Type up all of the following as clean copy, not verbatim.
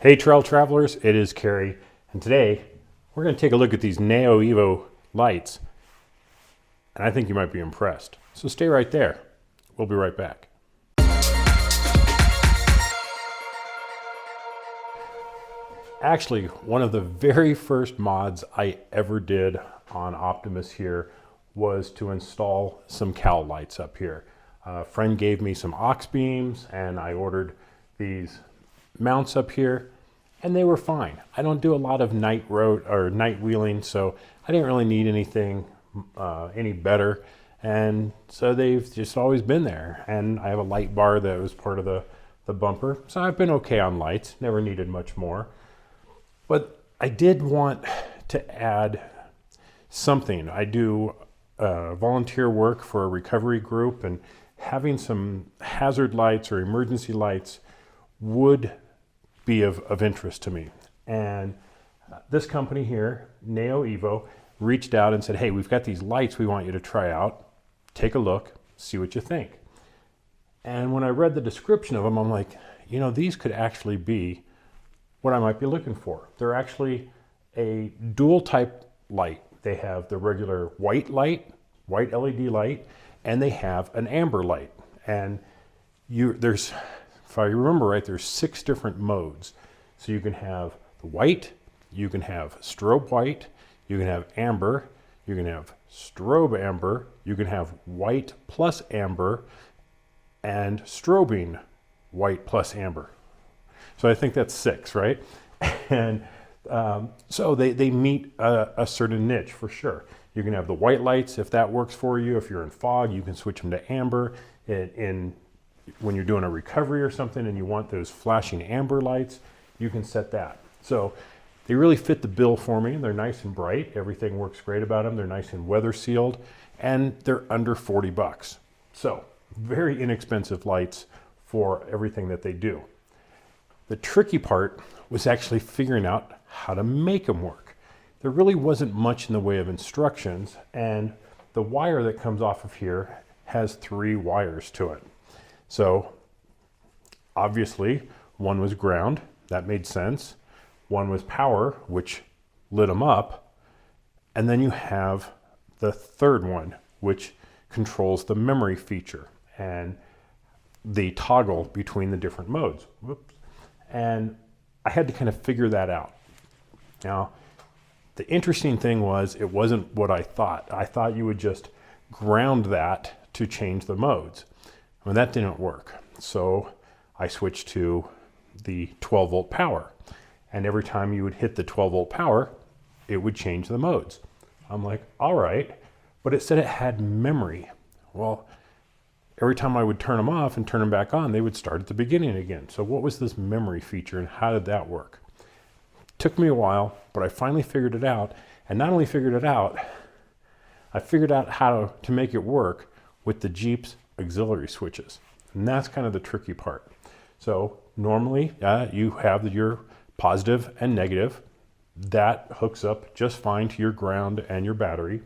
Hey trail travelers, it is Kerry, and today we're going to take a look at these NAOEVO lights, and I think you might be impressed. So stay right there. We'll be right back. Actually, one of the very first mods I ever did on Optimus here was to install some cowl lights up here. A friend gave me some aux beams and I ordered these mounts up here, and they were fine. I don't do a lot of night road or night wheeling, so I didn't really need anything any better. And so they've just always been there. And I have a light bar that was part of the bumper. So I've been okay on lights, never needed much more. But I did want to add something. I do volunteer work for a recovery group, and having some hazard lights or emergency lights would be of interest to me. And this company here, NAOEVO, reached out and said, hey, we've got these lights we want you to try out. Take a look, see what you think. And when I read the description of them, I'm like, you know, these could actually be what I might be looking for. They're actually a dual type light. They have the regular white light, white LED light, and they have an amber light. And there's, if I remember right, there's 6 different modes. So you can have the white, you can have strobe white, you can have amber, you can have strobe amber, you can have white plus amber, and strobing white plus amber. So I think that's 6, right? And so they meet a certain niche for sure. You can have the white lights if that works for you. If you're in fog, you can switch them to amber. When you're doing a recovery or something and you want those flashing amber lights, you can set that. So they really fit the bill for me. They're nice and bright. Everything works great about them. They're nice and weather sealed, and they're under 40 bucks. So very inexpensive lights for everything that they do. The tricky part was actually figuring out how to make them work. There really wasn't much in the way of instructions, and the wire that comes off of here has 3 wires to it. So obviously one was ground, that made sense. One was power, which lit them up. And then you have the third one, which controls the memory feature and the toggle between the different modes. Whoops. And I had to kind of figure that out. Now, the interesting thing was it wasn't what I thought. I thought you would just ground that to change the modes. Well, that didn't work. So I switched to the 12 volt power. And every time you would hit the 12 volt power, it would change the modes. I'm like, all right, but it said it had memory. Well, every time I would turn them off and turn them back on, they would start at the beginning again. So what was this memory feature and how did that work? Took me a while, but I finally figured it out. And not only figured it out, I figured out how to make it work with the Jeep's auxiliary switches. And that's kind of the tricky part. So normally you have your positive and negative. That hooks up just fine to your ground and your battery.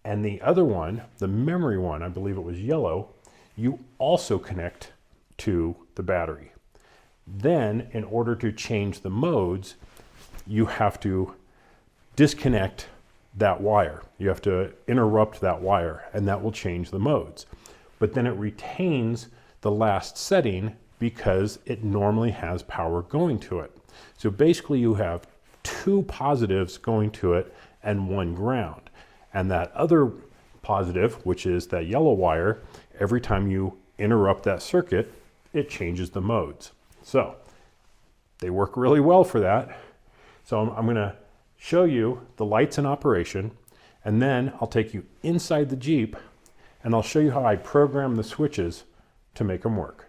And the other one, the memory one, I believe it was yellow, you also connect to the battery. Then in order to change the modes, you have to disconnect that wire. You have to interrupt that wire, and that will change the modes. But then it retains the last setting because it normally has power going to it. So basically you have 2 positives going to it and 1 ground. And that other positive, which is that yellow wire, every time you interrupt that circuit, it changes the modes. So they work really well for that. So I'm going to show you the lights in operation, and then I'll take you inside the Jeep and I'll show you how I program the switches to make them work.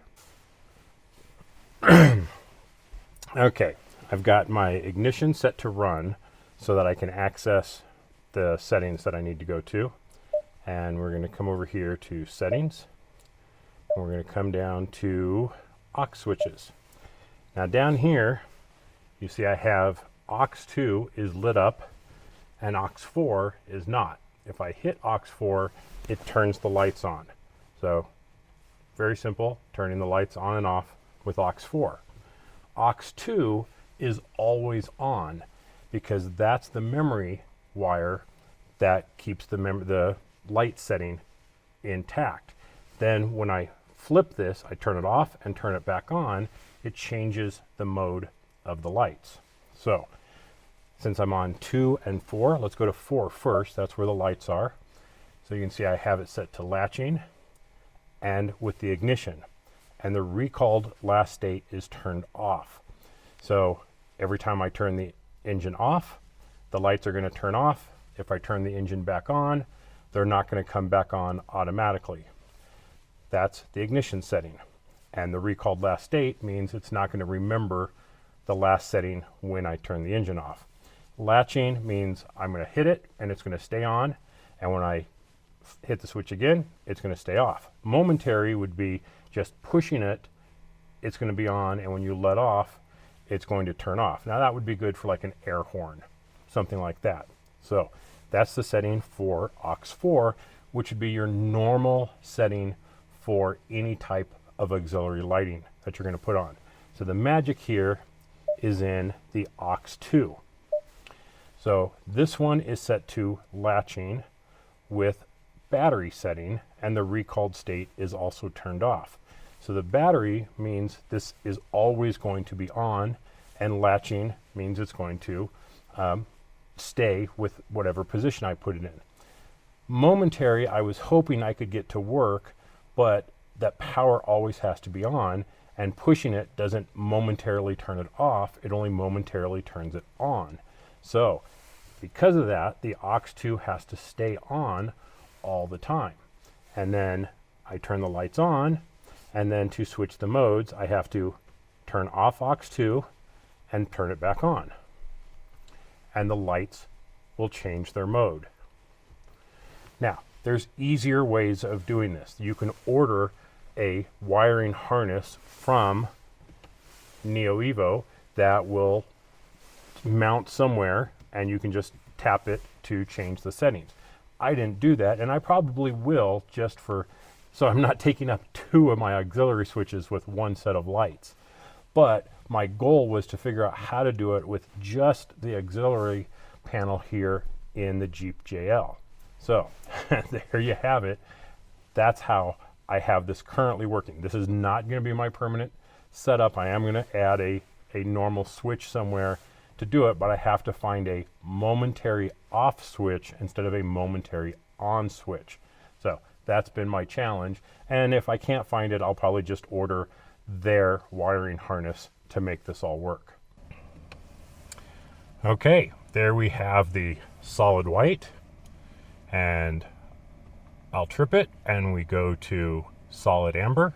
Okay, I've got my ignition set to run so that I can access the settings that I need to go to. And we're going to come over here to settings. And we're going to come down to aux switches. Now down here, you see I have aux 2 is lit up and aux 4 is not. If I hit aux 4, it turns the lights on. So very simple, turning the lights on and off with aux 4. Aux 2 is always on, because that's the memory wire that keeps the light setting intact. Then when I flip this, I turn it off and turn it back on, it changes the mode of the lights. So since I'm on 2 and 4, let's go to 4 first. That's where the lights are. So you can see I have it set to latching and with the ignition. And the recalled last state is turned off. So every time I turn the engine off, the lights are going to turn off. If I turn the engine back on, they're not going to come back on automatically. That's the ignition setting. And the recalled last state means it's not going to remember the last setting when I turn the engine off. Latching means I'm going to hit it and it's going to stay on, and when I hit the switch again, it's going to stay off. Momentary would be just pushing it, it's going to be on, and when you let off, it's going to turn off. Now that would be good for like an air horn, something like that. So that's the setting for aux 4, which would be your normal setting for any type of auxiliary lighting that you're going to put on. So the magic here is in the aux 2. So this one is set to latching with battery setting, and the recalled state is also turned off. So the battery means this is always going to be on, and latching means it's going to stay with whatever position I put it in. Momentary, I was hoping I could get to work, but that power always has to be on, and pushing it doesn't momentarily turn it off, it only momentarily turns it on. So because of that, the aux 2 has to stay on all the time. And then I turn the lights on, and then to switch the modes, I have to turn off aux 2 and turn it back on. And the lights will change their mode. Now, there's easier ways of doing this. You can order a wiring harness from NAOEVO that will mount somewhere, and you can just tap it to change the settings. I didn't do that, and I probably will, just so I'm not taking up 2 of my auxiliary switches with 1 set of lights. But my goal was to figure out how to do it with just the auxiliary panel here in the Jeep JL. So there you have it. That's how I have this currently working. This is not going to be my permanent setup. I am going to add a normal switch somewhere to do it, but I have to find a momentary off switch instead of a momentary on switch. So that's been my challenge. And if I can't find it, I'll probably just order their wiring harness to make this all work. Okay, there we have the solid white, and I'll trip it and we go to solid amber.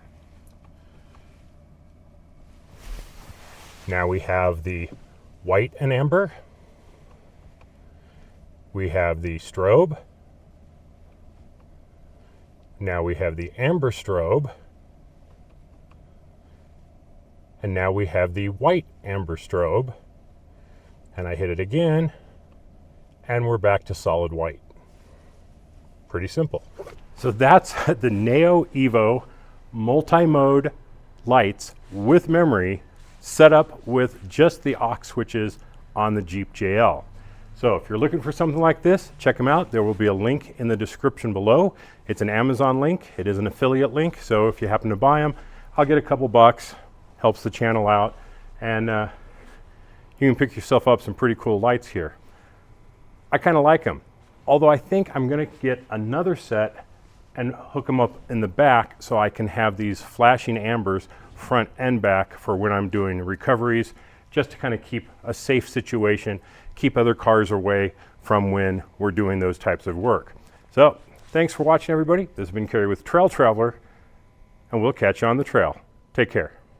Now we have the white and amber. We have the strobe. Now we have the amber strobe. And now we have the white amber strobe. And I hit it again, and we're back to solid white. Pretty simple. So that's the NAOEVO multi-mode lights with memory, set up with just the aux switches on the Jeep JL. So if you're looking for something like this, check them out. There will be a link in the description below. It's an Amazon link. It is an affiliate link. So if you happen to buy them, I'll get a couple bucks. Helps the channel out. And you can pick yourself up some pretty cool lights here. I kind of like them. Although I think I'm going to get another set and hook them up in the back so I can have these flashing ambers front and back for when I'm doing recoveries, just to kind of keep a safe situation, keep other cars away from when we're doing those types of work. So thanks for watching, everybody. This has been Kerry with Trail Traveler, and we'll catch you on the trail. Take care.